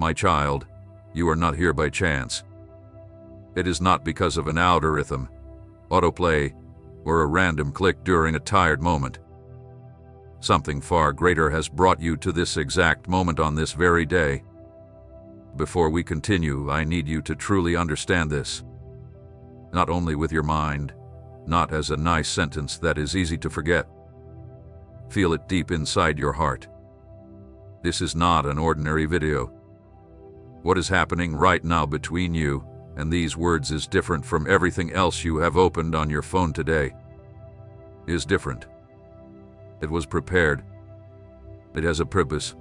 My child, you are not here by chance. It is not because of an algorithm, autoplay, or a random click during a tired moment. Something far greater has brought you to this exact moment on this very day. Before we continue, I need you to truly understand this. Not only with your mind, not as a nice sentence that is easy to forget. Feel it deep inside your heart. This is not an ordinary video. What is happening right now between you and these words is different from everything else you have opened on your phone today. It is different. It was prepared. It has a purpose.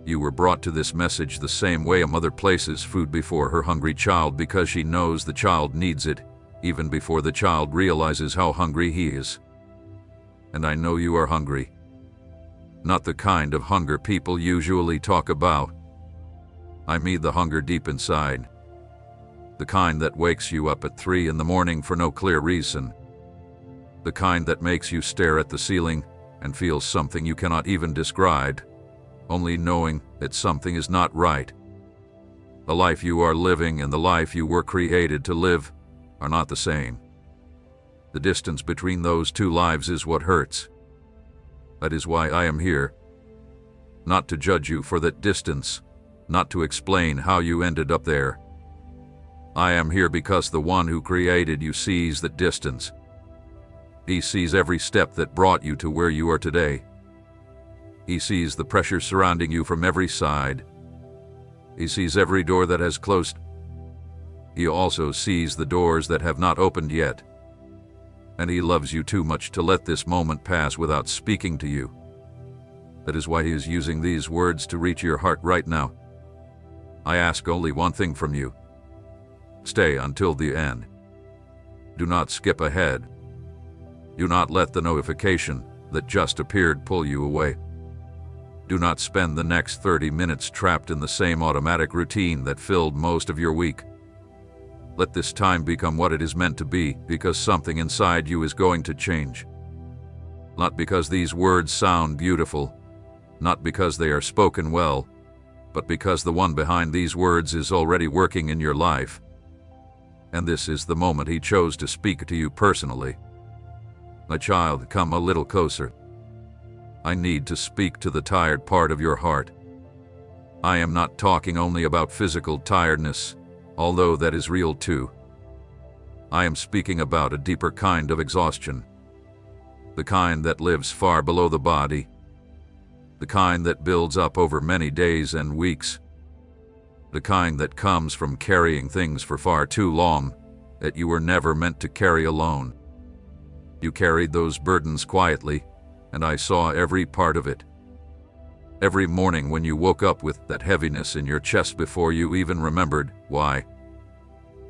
You were brought to this message the same way a mother places food before her hungry child because she knows the child needs it, even before the child realizes how hungry he is. And I know you are hungry. Not the kind of hunger people usually talk about. I mean the hunger deep inside. The kind that wakes you up at 3 in the morning for no clear reason. The kind that makes you stare at the ceiling and feel something you cannot even describe, only knowing that something is not right. The life you are living and the life you were created to live are not the same. The distance between those two lives is what hurts. That is why I am here. Not to judge you for that distance, not to explain how you ended up there. I am here because the one who created you sees that distance. He sees every step that brought you to where you are today. He sees the pressure surrounding you from every side. He sees every door that has closed. He also sees the doors that have not opened yet. And he loves you too much to let this moment pass without speaking to you. That is why he is using these words to reach your heart right now. I ask only one thing from you. Stay until the end. Do not skip ahead. Do not let the notification that just appeared pull you away. Do not spend the next 30 minutes trapped in the same automatic routine that filled most of your week. Let this time become what it is meant to be, because something inside you is going to change. Not because these words sound beautiful, not because they are spoken well, but because the one behind these words is already working in your life. And this is the moment he chose to speak to you personally. My child, come a little closer. I need to speak to the tired part of your heart. I am not talking only about physical tiredness, although that is real too. I am speaking about a deeper kind of exhaustion. The kind that lives far below the body. The kind that builds up over many days and weeks. The kind that comes from carrying things for far too long that you were never meant to carry alone. You carried those burdens quietly, and I saw every part of it. Every morning when you woke up with that heaviness in your chest before you even remembered why.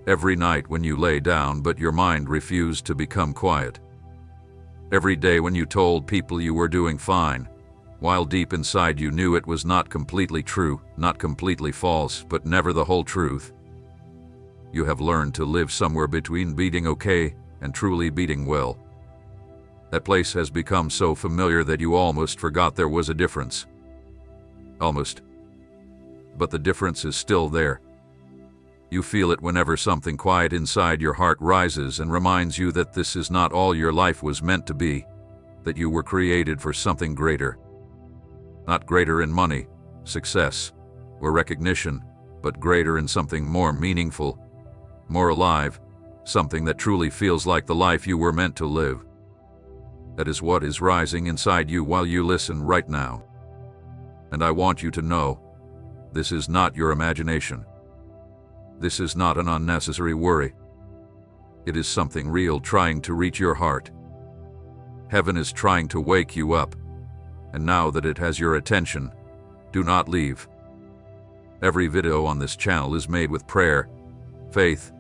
Every night when you lay down but your mind refused to become quiet. Every day when you told people you were doing fine, while deep inside you knew it was not completely true, not completely false, but never the whole truth. You have learned to live somewhere between being okay and truly being well. That place has become so familiar that you almost forgot there was a difference. Almost. But the difference is still there. You feel it whenever something quiet inside your heart rises and reminds you that this is not all your life was meant to be, that you were created for something greater. Not greater in money, success, or recognition, but greater in something more meaningful, more alive, something that truly feels like the life you were meant to live. That is what is rising inside you while you listen right now. And I want you to know, this is not your imagination. This is not an unnecessary worry. It is something real trying to reach your heart. Heaven is trying to wake you up. And now that it has your attention, do not leave. Every video on this channel is made with prayer, faith,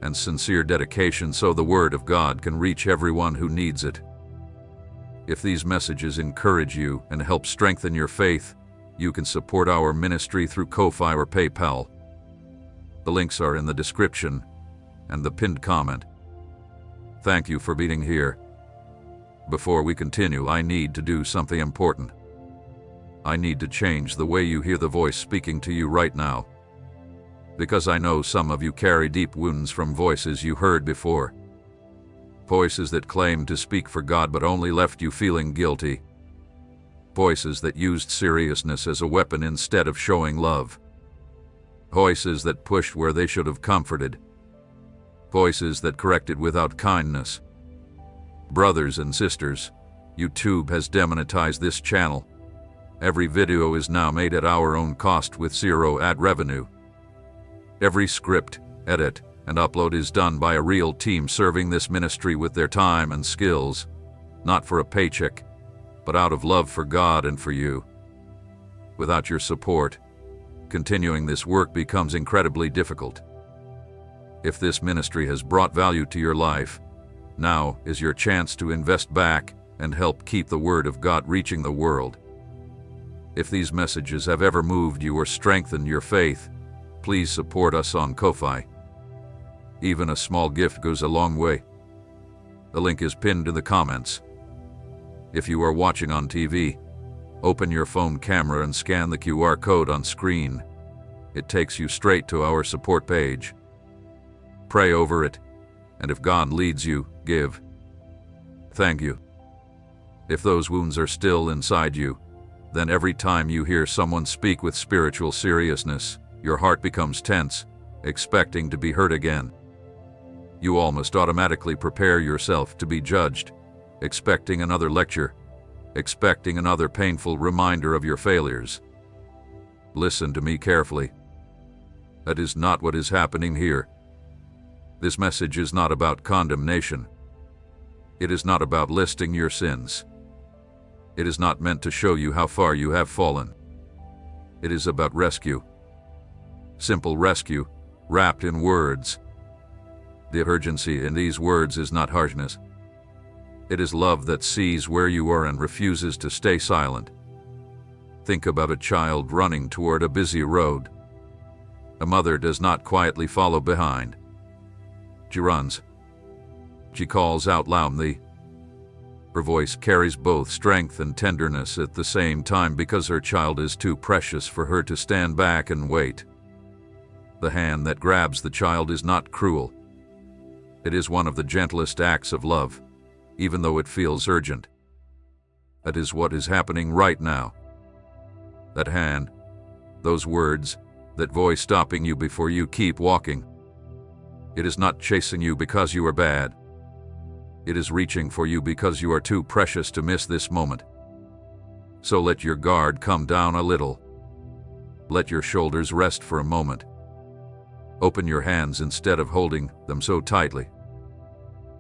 and sincere dedication so the Word of God can reach everyone who needs it. If these messages encourage you and help strengthen your faith, you can support our ministry through Ko-Fi or PayPal. The links are in the description and the pinned comment. Thank you for being here. Before we continue, I need to do something important. I need to change the way you hear the voice speaking to you right now. Because I know some of you carry deep wounds from voices you heard before. Voices that claimed to speak for God but only left you feeling guilty. Voices that used seriousness as a weapon instead of showing love. Voices that pushed where they should have comforted. Voices that corrected without kindness. Brothers and sisters, YouTube has demonetized this channel. Every video is now made at our own cost with zero ad revenue. Every script, edit, and upload is done by a real team serving this ministry with their time and skills, not for a paycheck, but out of love for God and for you. Without your support, continuing this work becomes incredibly difficult. If this ministry has brought value to your life, now is your chance to invest back and help keep the Word of God reaching the world. If these messages have ever moved you or strengthened your faith, please support us on Ko-Fi. Even a small gift goes a long way. The link is pinned in the comments. If you are watching on TV, open your phone camera and scan the QR code on screen. It takes you straight to our support page. Pray over it, and if God leads you, give. Thank you. If those wounds are still inside you, then every time you hear someone speak with spiritual seriousness, your heart becomes tense, expecting to be hurt again. You almost automatically prepare yourself to be judged, expecting another lecture, expecting another painful reminder of your failures. Listen to me carefully. That is not what is happening here. This message is not about condemnation. It is not about listing your sins. It is not meant to show you how far you have fallen. It is about rescue. Simple rescue, wrapped in words. The urgency in these words is not harshness. It is love that sees where you are and refuses to stay silent. Think about a child running toward a busy road. A mother does not quietly follow behind. She runs. She calls out loudly. Her voice carries both strength and tenderness at the same time because her child is too precious for her to stand back and wait. The hand that grabs the child is not cruel. It is one of the gentlest acts of love, even though it feels urgent. That is what is happening right now. That hand, those words, that voice stopping you before you keep walking. It is not chasing you because you are bad. It is reaching for you because you are too precious to miss this moment. So let your guard come down a little. Let your shoulders rest for a moment. Open your hands instead of holding them so tightly.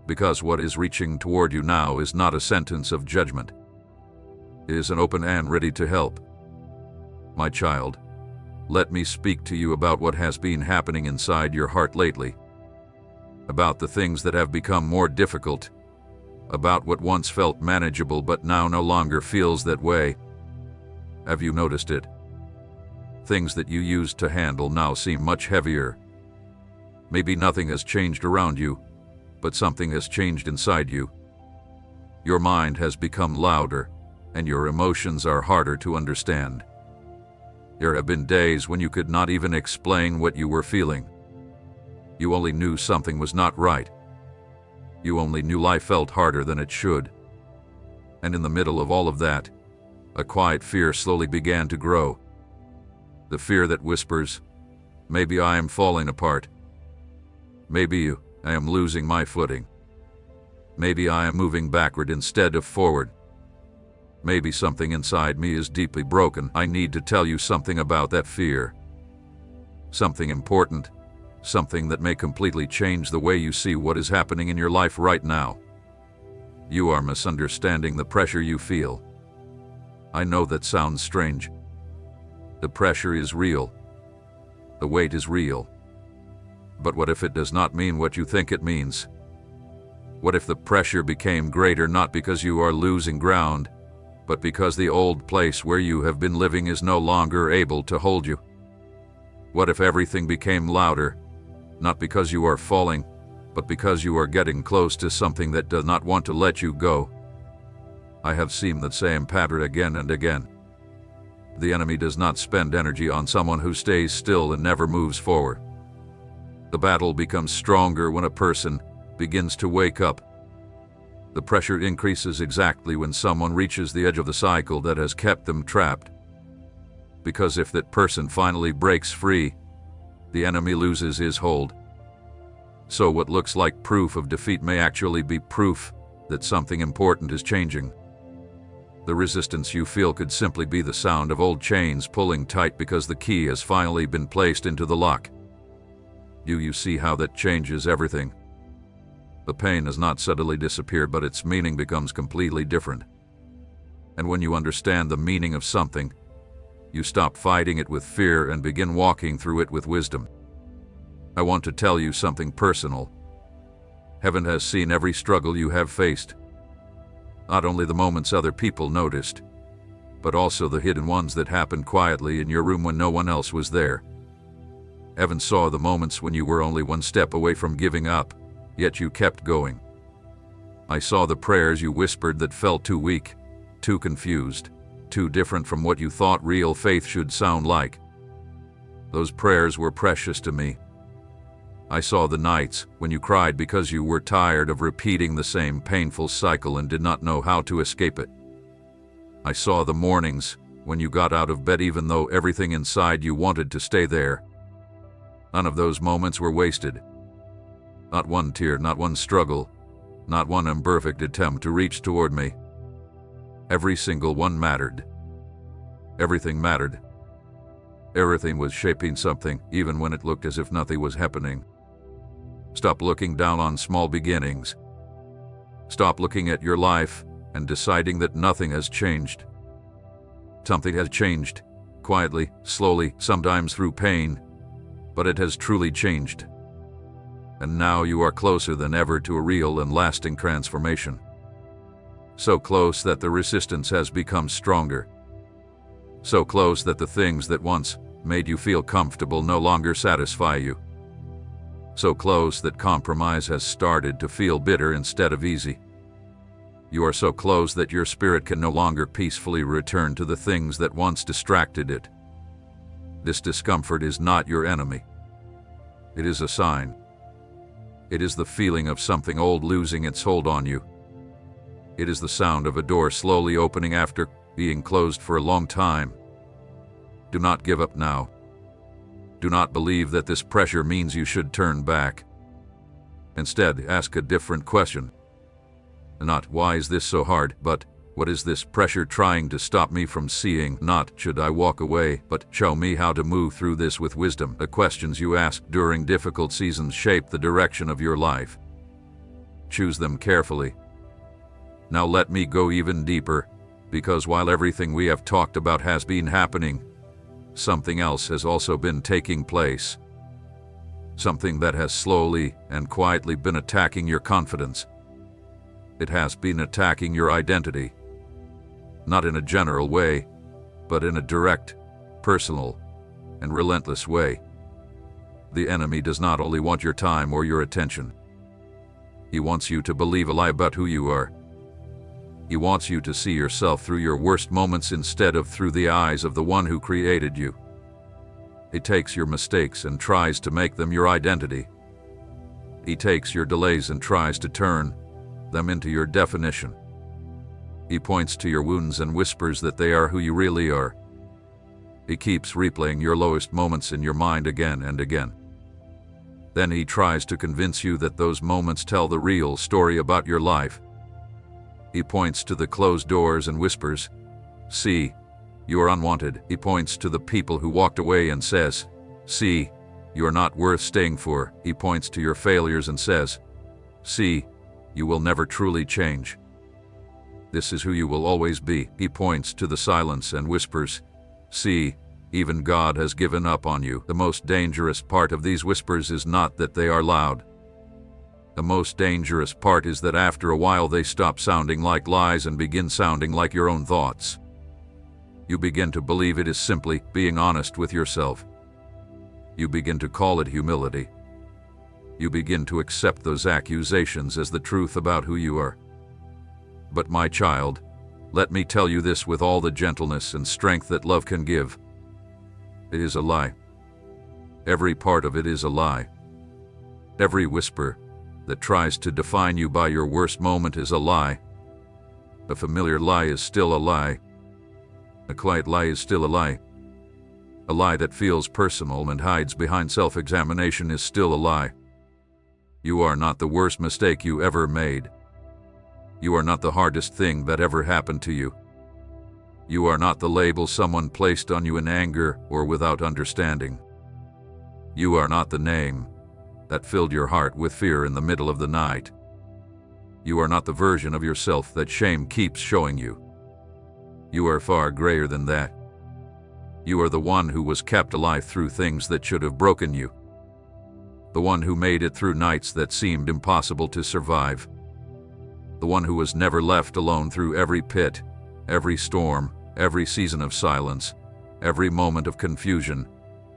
Because what is reaching toward you now is not a sentence of judgment. It is an open hand ready to help. My child, let me speak to you about what has been happening inside your heart lately. About the things that have become more difficult. About what once felt manageable but now no longer feels that way. Have you noticed it? Things that you used to handle now seem much heavier. Maybe nothing has changed around you, but something has changed inside you. Your mind has become louder, and your emotions are harder to understand. There have been days when you could not even explain what you were feeling. You only knew something was not right. You only knew life felt harder than it should. And in the middle of all of that, a quiet fear slowly began to grow. The fear that whispers, maybe I am falling apart. Maybe I am losing my footing. Maybe I am moving backward instead of forward. Maybe something inside me is deeply broken. I need to tell you something about that fear. Something important. Something that may completely change the way you see what is happening in your life right now. You are misunderstanding the pressure you feel. I know that sounds strange. The pressure is real. The weight is real. But what if it does not mean what you think it means? What if the pressure became greater not because you are losing ground, but because the old place where you have been living is no longer able to hold you? What if everything became louder, not because you are falling, but because you are getting close to something that does not want to let you go? I have seen the same pattern again and again. The enemy does not spend energy on someone who stays still and never moves forward. The battle becomes stronger when a person begins to wake up. The pressure increases exactly when someone reaches the edge of the cycle that has kept them trapped. Because if that person finally breaks free, the enemy loses his hold. So what looks like proof of defeat may actually be proof that something important is changing. The resistance you feel could simply be the sound of old chains pulling tight because the key has finally been placed into the lock. Do you see how that changes everything? The pain has not suddenly disappeared, but its meaning becomes completely different. And when you understand the meaning of something, you stop fighting it with fear and begin walking through it with wisdom. I want to tell you something personal. Heaven has seen every struggle you have faced. Not only the moments other people noticed, but also the hidden ones that happened quietly in your room when no one else was there. Heaven saw the moments when you were only one step away from giving up, yet you kept going. I saw the prayers you whispered that felt too weak, too confused, too different from what you thought real faith should sound like. Those prayers were precious to me. I saw the nights when you cried because you were tired of repeating the same painful cycle and did not know how to escape it. I saw the mornings when you got out of bed even though everything inside you wanted to stay there. None of those moments were wasted. Not one tear, not one struggle, not one imperfect attempt to reach toward me. Every single one mattered. Everything mattered. Everything was shaping something, even when it looked as if nothing was happening. Stop looking down on small beginnings. Stop looking at your life and deciding that nothing has changed. Something has changed, quietly, slowly, sometimes through pain, but it has truly changed. And now you are closer than ever to a real and lasting transformation. So close that the resistance has become stronger. So close that the things that once made you feel comfortable no longer satisfy you. So close that compromise has started to feel bitter instead of easy. You are so close that your spirit can no longer peacefully return to the things that once distracted it. This discomfort is not your enemy. It is a sign. It is the feeling of something old losing its hold on you. It is the sound of a door slowly opening after being closed for a long time. Do not give up now. Do not believe that this pressure means you should turn back. Instead, ask a different question. Not, why is this so hard, but, what is this pressure trying to stop me from seeing? Not, should I walk away, but, show me how to move through this with wisdom. The questions you ask during difficult seasons shape the direction of your life. Choose them carefully. Now let me go even deeper, because while everything we have talked about has been happening, something else has also been taking place. Something that has slowly and quietly been attacking your confidence. It has been attacking your identity. Not in a general way, but in a direct, personal, and relentless way. The enemy does not only want your time or your attention. He wants you to believe a lie about who you are. He wants you to see yourself through your worst moments instead of through the eyes of the one who created you. He takes your mistakes and tries to make them your identity. He takes your delays and tries to turn them into your definition. He points to your wounds and whispers that they are who you really are. He keeps replaying your lowest moments in your mind again and again. Then he tries to convince you that those moments tell the real story about your life. He points to the closed doors and whispers, "See, you are unwanted." He points to the people who walked away and says, "See, you are not worth staying for." He points to your failures and says, "See, you will never truly change. This is who you will always be." He points to the silence and whispers, "See, even God has given up on you." The most dangerous part of these whispers is not that they are loud. The most dangerous part is that after a while they stop sounding like lies and begin sounding like your own thoughts. You begin to believe it is simply being honest with yourself. You begin to call it humility. You begin to accept those accusations as the truth about who you are. But my child, Let me tell you this with all the gentleness and strength that love can give. It is a lie. Every part of it is a lie. Every whisper that tries to define you by your worst moment is a lie. A familiar lie is still a lie. A quiet lie is still a lie. A lie that feels personal and hides behind self-examination is still a lie. You are not the worst mistake you ever made. You are not the hardest thing that ever happened to you. You are not the label someone placed on you in anger or without understanding. You are not the name that filled your heart with fear in the middle of the night. You are not the version of yourself that shame keeps showing you. You are far greater than that. You are the one who was kept alive through things that should have broken you. The one who made it through nights that seemed impossible to survive. The one who was never left alone through every pit, every storm, every season of silence, every moment of confusion,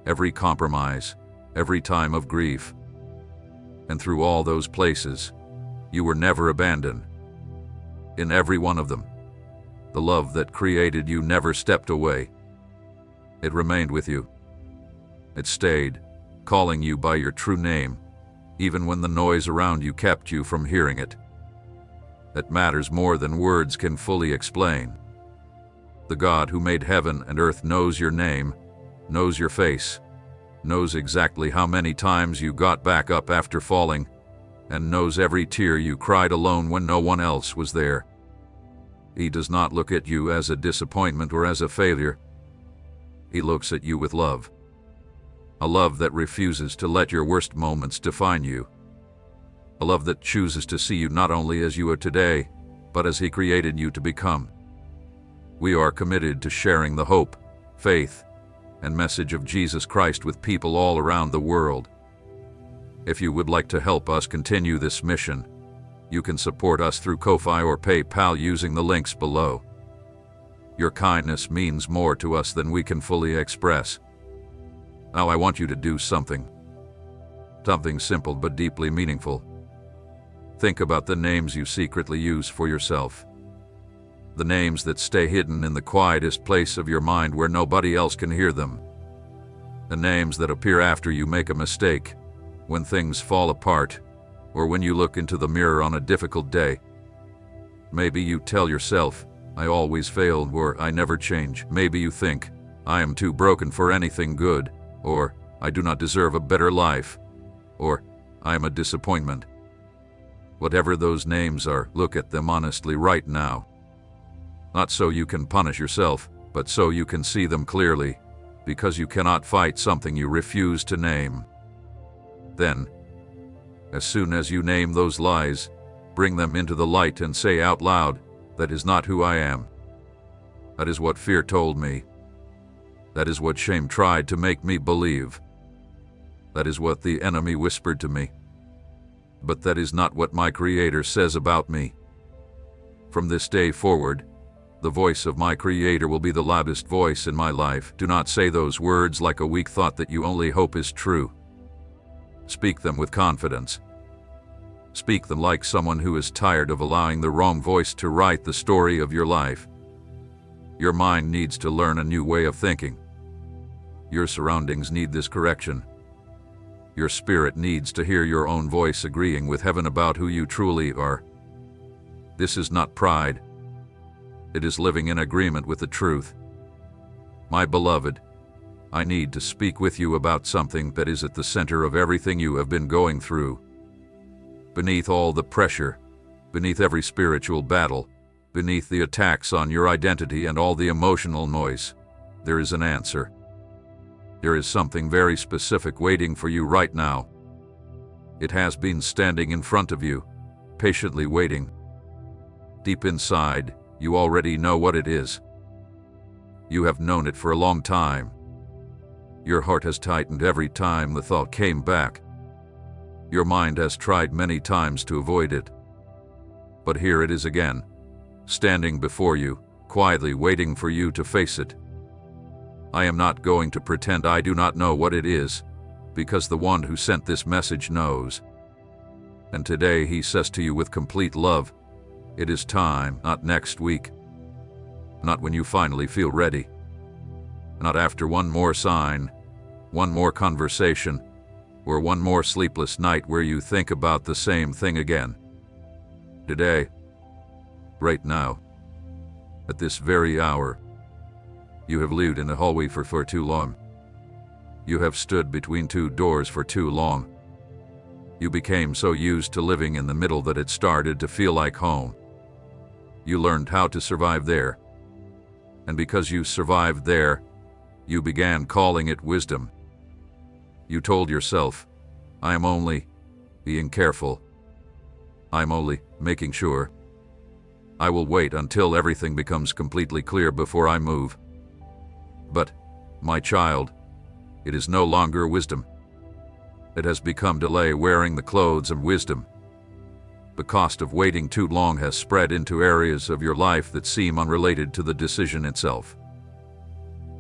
every compromise, every time of grief. And through all those places, you were never abandoned. In every one of them, the love that created you never stepped away. It remained with you. It stayed, calling you by your true name, even when the noise around you kept you from hearing it. That matters more than words can fully explain. The God who made heaven and earth knows your name, knows your face, knows exactly how many times you got back up after falling, and knows every tear you cried alone when no one else was there. He does not look at you as a disappointment or as a failure. He looks at you with love. A love that refuses to let your worst moments define you. A love that chooses to see you not only as you are today, but as He created you to become. We are committed to sharing the hope, faith, and message of Jesus Christ with people all around the world. If you would like to help us continue this mission, you can support us through Ko-fi or PayPal using the links below. Your kindness means more to us than we can fully express. Now I want you to do something. Something simple but deeply meaningful. Think about the names you secretly use for yourself. The names that stay hidden in the quietest place of your mind where nobody else can hear them. The names that appear after you make a mistake, when things fall apart, or when you look into the mirror on a difficult day. Maybe you tell yourself, I always fail, or I never change. Maybe you think, I am too broken for anything good, or I do not deserve a better life, or I am a disappointment. Whatever those names are, look at them honestly right now. Not so you can punish yourself, but so you can see them clearly, because you cannot fight something you refuse to name. Then, as soon as you name those lies, bring them into the light and say out loud, that is not who I am. That is what fear told me. That is what shame tried to make me believe. That is what the enemy whispered to me. But that is not what my Creator says about me. From this day forward, the voice of my Creator will be the loudest voice in my life. Do not say those words like a weak thought that you only hope is true. Speak them with confidence. Speak them like someone who is tired of allowing the wrong voice to write the story of your life. Your mind needs to learn a new way of thinking. Your surroundings need this correction. Your spirit needs to hear your own voice agreeing with heaven about who you truly are. This is not pride. It is living in agreement with the truth. My beloved, I need to speak with you about something that is at the center of everything you have been going through. Beneath all the pressure, beneath every spiritual battle, beneath the attacks on your identity and all the emotional noise, there is an answer. There is something very specific waiting for you right now. It has been standing in front of you, patiently waiting. Deep inside, you already know what it is. You have known it for a long time. Your heart has tightened every time the thought came back. Your mind has tried many times to avoid it. But here it is again, standing before you, quietly waiting for you to face it. I am not going to pretend I do not know what it is, because the one who sent this message knows. And today he says to you with complete love, it is time, not next week. Not when you finally feel ready. Not after one more sign, one more conversation, or one more sleepless night where you think about the same thing again. Today, right now, at this very hour, you have lived in a hallway for too long. You have stood between two doors for too long. You became so used to living in the middle that it started to feel like home. You learned how to survive there. And because you survived there, you began calling it wisdom. You told yourself, I am only being careful. I'm only making sure. I will wait until everything becomes completely clear before I move. But, my child, it is no longer wisdom. It has become delay wearing the clothes of wisdom. The cost of waiting too long has spread into areas of your life that seem unrelated to the decision itself.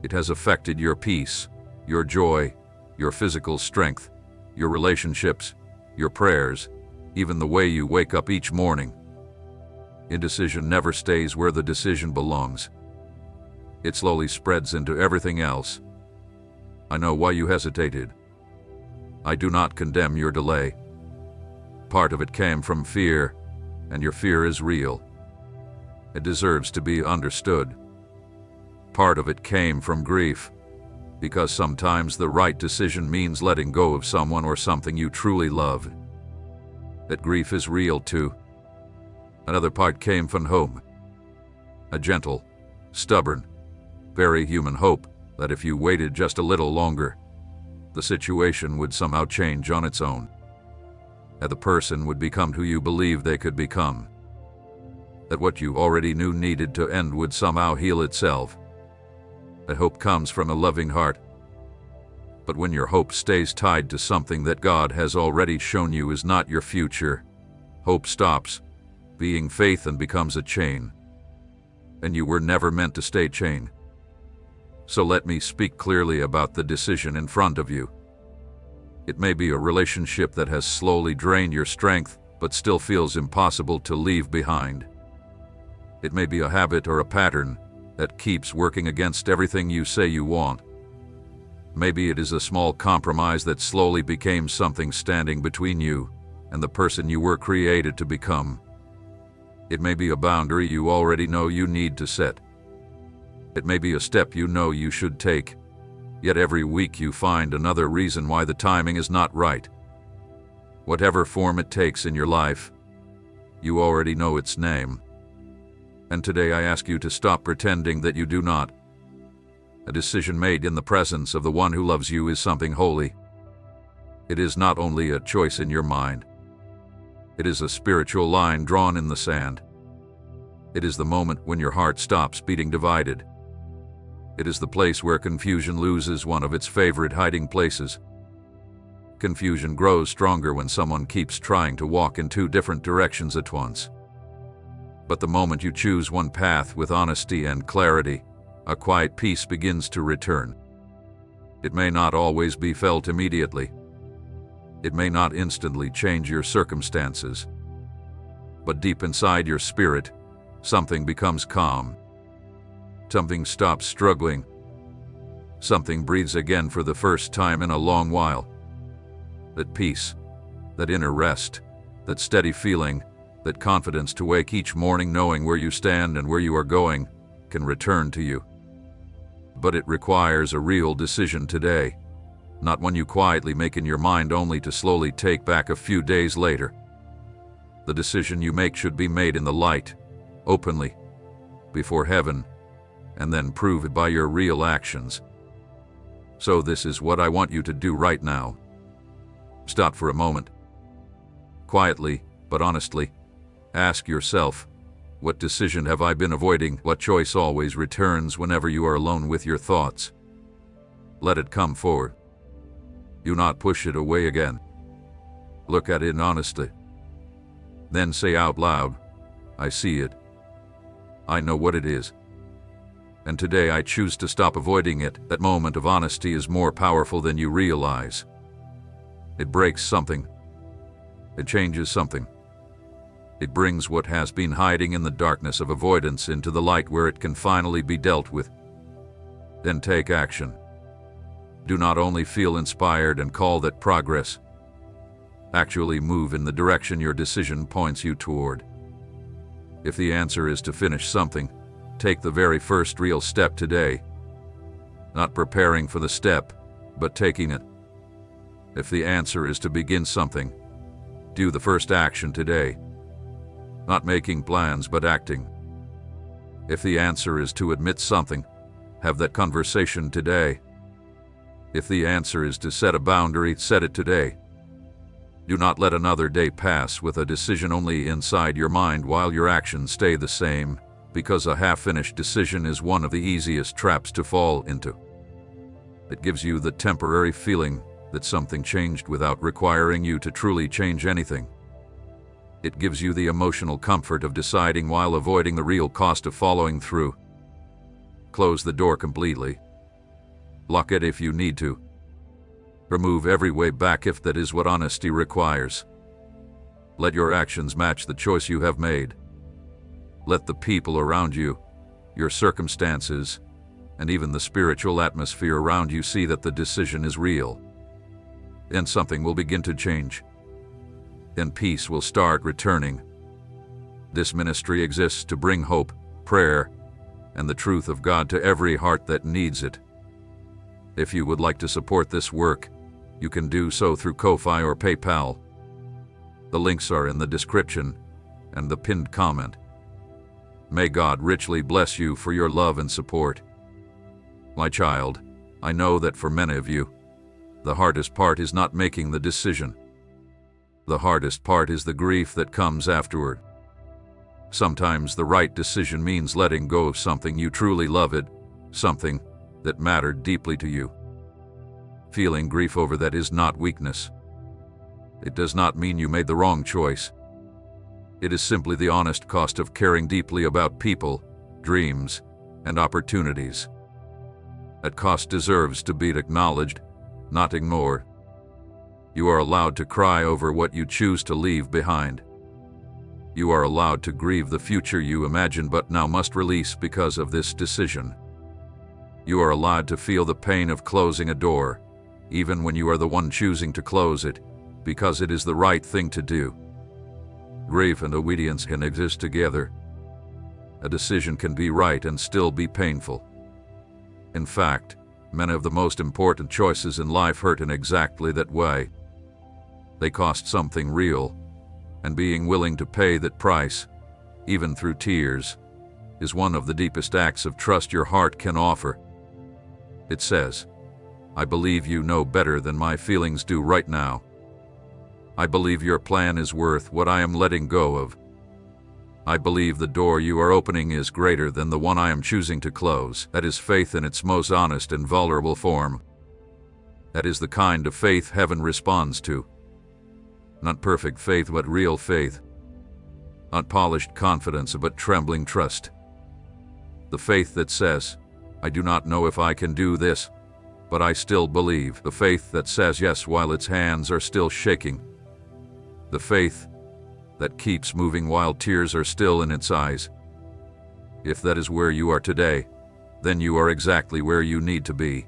It has affected your peace, your joy, your physical strength, your relationships, your prayers, even the way you wake up each morning. Indecision never stays where the decision belongs. It slowly spreads into everything else. I know why you hesitated. I do not condemn your delay. Part of it came from fear, and your fear is real. It deserves to be understood. Part of it came from grief, because sometimes the right decision means letting go of someone or something you truly love. That grief is real too. Another part came from hope. A gentle, stubborn, very human hope that if you waited just a little longer, the situation would somehow change on its own. That the person would become who you believed they could become. That what you already knew needed to end would somehow heal itself. That hope comes from a loving heart. But when your hope stays tied to something that God has already shown you is not your future, hope stops being faith and becomes a chain. And you were never meant to stay chained. So let me speak clearly about the decision in front of you. It may be a relationship that has slowly drained your strength, but still feels impossible to leave behind. It may be a habit or a pattern that keeps working against everything you say you want. Maybe it is a small compromise that slowly became something standing between you and the person you were created to become. It may be a boundary you already know you need to set. It may be a step you know you should take, yet every week you find another reason why the timing is not right. Whatever form it takes in your life, you already know its name. And today I ask you to stop pretending that you do not. A decision made in the presence of the one who loves you is something holy. It is not only a choice in your mind. It is a spiritual line drawn in the sand. It is the moment when your heart stops beating divided. It is the place where confusion loses one of its favorite hiding places. Confusion grows stronger when someone keeps trying to walk in two different directions at once. But the moment you choose one path with honesty and clarity, a quiet peace begins to return. It may not always be felt immediately. It may not instantly change your circumstances. But deep inside your spirit, something becomes calm. Something stops struggling. Something breathes again for the first time in a long while. That peace, that inner rest, that steady feeling, that confidence to wake each morning knowing where you stand and where you are going, can return to you. But it requires a real decision today, not one you quietly make in your mind only to slowly take back a few days later. The decision you make should be made in the light, openly, before heaven, and then prove it by your real actions. So this is what I want you to do right now. Stop for a moment. Quietly, but honestly, ask yourself, what decision have I been avoiding? What choice always returns whenever you are alone with your thoughts? Let it come forward. Do not push it away again. Look at it honestly. Then say out loud, I see it. I know what it is. And today I choose to stop avoiding it. That moment of honesty is more powerful than you realize. It breaks something. It changes something. It brings what has been hiding in the darkness of avoidance into the light where it can finally be dealt with. Then take action. Do not only feel inspired and call that progress. Actually move in the direction your decision points you toward. If the answer is to finish something, take the very first real step today. Not preparing for the step, but taking it. If the answer is to begin something, do the first action today. Not making plans, but acting. If the answer is to admit something, have that conversation today. If the answer is to set a boundary, set it today. Do not let another day pass with a decision only inside your mind while your actions stay the same, because a half-finished decision is one of the easiest traps to fall into. It gives you the temporary feeling that something changed without requiring you to truly change anything. It gives you the emotional comfort of deciding while avoiding the real cost of following through. Close the door completely. Lock it if you need to. Remove every way back if that is what honesty requires. Let your actions match the choice you have made. Let the people around you, your circumstances, and even the spiritual atmosphere around you see that the decision is real. Then something will begin to change. Then peace will start returning. This ministry exists to bring hope, prayer, and the truth of God to every heart that needs it. If you would like to support this work, you can do so through Ko-Fi or PayPal. The links are in the description and the pinned comment. May God richly bless you for your love and support. My child, I know that for many of you, the hardest part is not making the decision. The hardest part is the grief that comes afterward. Sometimes the right decision means letting go of something you truly loved, something that mattered deeply to you. Feeling grief over that is not weakness. It does not mean you made the wrong choice. It is simply the honest cost of caring deeply about people, dreams, and opportunities. That cost deserves to be acknowledged, not ignored. You are allowed to cry over what you choose to leave behind. You are allowed to grieve the future you imagine but now must release because of this decision. You are allowed to feel the pain of closing a door, even when you are the one choosing to close it, because it is the right thing to do. Grief and obedience can exist together. A decision can be right and still be painful. In fact, many of the most important choices in life hurt in exactly that way. They cost something real, and being willing to pay that price, even through tears, is one of the deepest acts of trust your heart can offer. It says, I believe you know better than my feelings do right now. I believe your plan is worth what I am letting go of. I believe the door you are opening is greater than the one I am choosing to close. That is faith in its most honest and vulnerable form. That is the kind of faith heaven responds to. Not perfect faith, but real faith. Not polished confidence, but trembling trust. The faith that says, I do not know if I can do this, but I still believe. The faith that says yes while its hands are still shaking. The faith that keeps moving while tears are still in its eyes. If that is where you are today, then you are exactly where you need to be.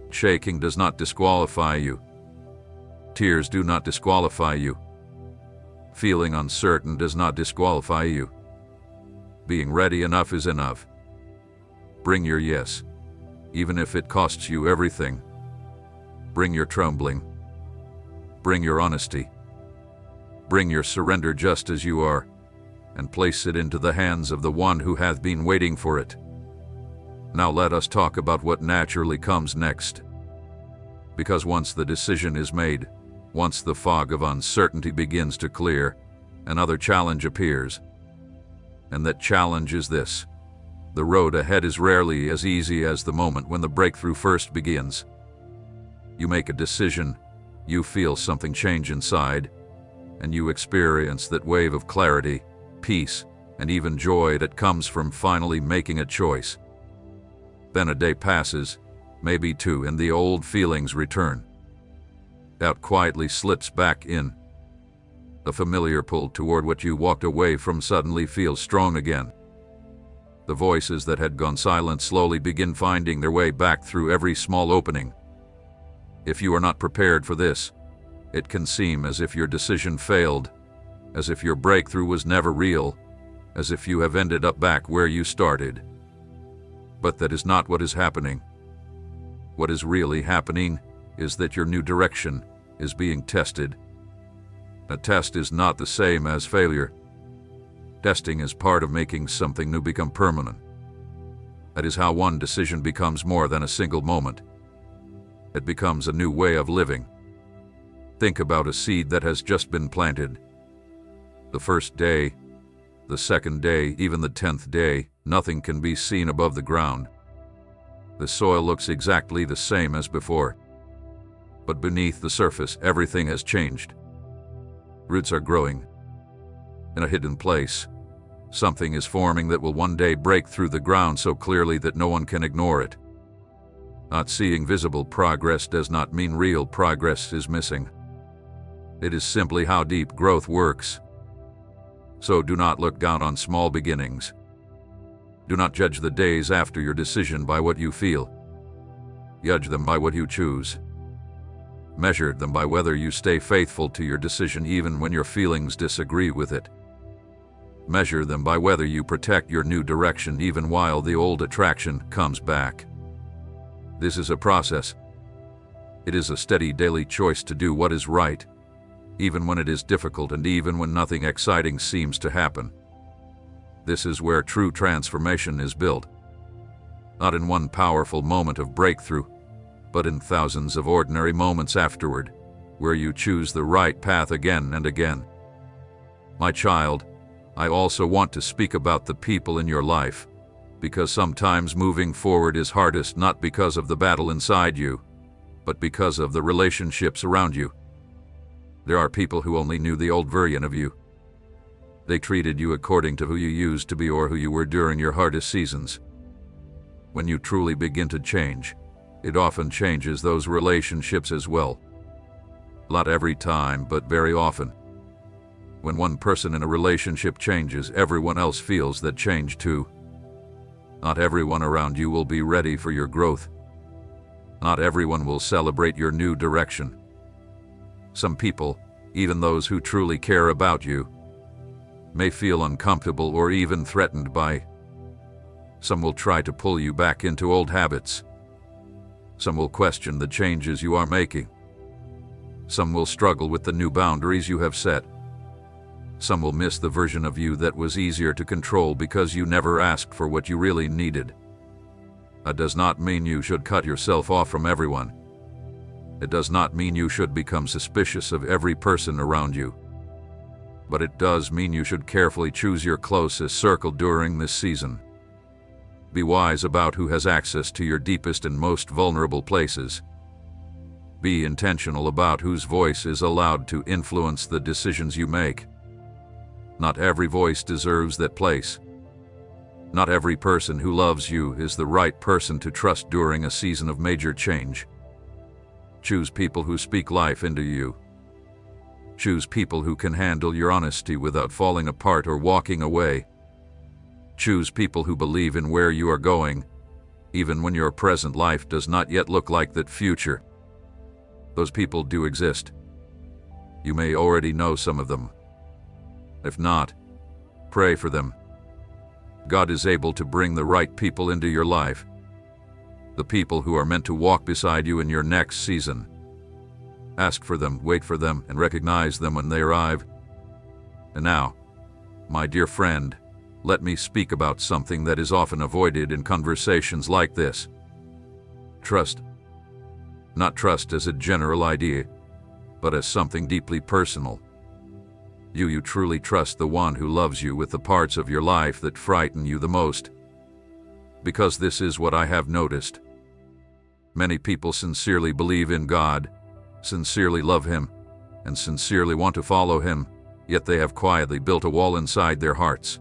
Shaking does not disqualify you. Tears do not disqualify you. Feeling uncertain does not disqualify you. Being ready enough is enough. Bring your yes, even if it costs you everything. Bring your trembling. Bring your honesty. Bring your surrender just as you are, and place it into the hands of the one who hath been waiting for it. Now let us talk about what naturally comes next. Because once the decision is made, once the fog of uncertainty begins to clear, another challenge appears. And that challenge is this: the road ahead is rarely as easy as the moment when the breakthrough first begins. You make a decision, you feel something change inside, and you experience that wave of clarity, peace, and even joy that comes from finally making a choice. Then a day passes, maybe two, and the old feelings return. Doubt quietly slips back in. A familiar pull toward what you walked away from suddenly feels strong again. The voices that had gone silent slowly begin finding their way back through every small opening. If you are not prepared for this, it can seem as if your decision failed, as if your breakthrough was never real, as if you have ended up back where you started. But that is not what is happening. What is really happening is that your new direction is being tested. A test is not the same as failure. Testing is part of making something new become permanent. That is how one decision becomes more than a single moment. It becomes a new way of living. Think about a seed that has just been planted. The first day, the second day, even the 10th day, nothing can be seen above the ground. The soil looks exactly the same as before. But beneath the surface, everything has changed. Roots are growing. In a hidden place, something is forming that will one day break through the ground so clearly that no one can ignore it. Not seeing visible progress does not mean real progress is missing. It is simply how deep growth works. So do not look down on small beginnings. Do not judge the days after your decision by what you feel. Judge them by what you choose. Measure them by whether you stay faithful to your decision even when your feelings disagree with it. Measure them by whether you protect your new direction even while the old attraction comes back. This is a process. It is a steady daily choice to do what is right, even when it is difficult and even when nothing exciting seems to happen. This is where true transformation is built. Not in one powerful moment of breakthrough, but in thousands of ordinary moments afterward, where you choose the right path again and again. My child, I also want to speak about the people in your life, because sometimes moving forward is hardest not because of the battle inside you, but because of the relationships around you. There are people who only knew the old version of you. They treated you according to who you used to be or who you were during your hardest seasons. When you truly begin to change, it often changes those relationships as well. Not every time, but very often. When one person in a relationship changes, everyone else feels that change too. Not everyone around you will be ready for your growth. Not everyone will celebrate your new direction. Some people, even those who truly care about you, may feel uncomfortable or even threatened by. Some will try to pull you back into old habits. Some will question the changes you are making. Some will struggle with the new boundaries you have set. Some will miss the version of you that was easier to control because you never asked for what you really needed. That does not mean you should cut yourself off from everyone. It does not mean you should become suspicious of every person around you. But it does mean you should carefully choose your closest circle during this season. Be wise about who has access to your deepest and most vulnerable places. Be intentional about whose voice is allowed to influence the decisions you make. Not every voice deserves that place. Not every person who loves you is the right person to trust during a season of major change. Choose people who speak life into you. Choose people who can handle your honesty without falling apart or walking away. Choose people who believe in where you are going, even when your present life does not yet look like that future. Those people do exist. You may already know some of them. If not, pray for them. God is able to bring the right people into your life. The people who are meant to walk beside you in your next season. Ask for them, wait for them, and recognize them when they arrive. And now, my dear friend, let me speak about something that is often avoided in conversations like this. Trust. Not trust as a general idea, but as something deeply personal. You truly trust the one who loves you with the parts of your life that frighten you the most. Because this is what I have noticed. Many people sincerely believe in God, sincerely love Him, and sincerely want to follow Him, yet they have quietly built a wall inside their hearts.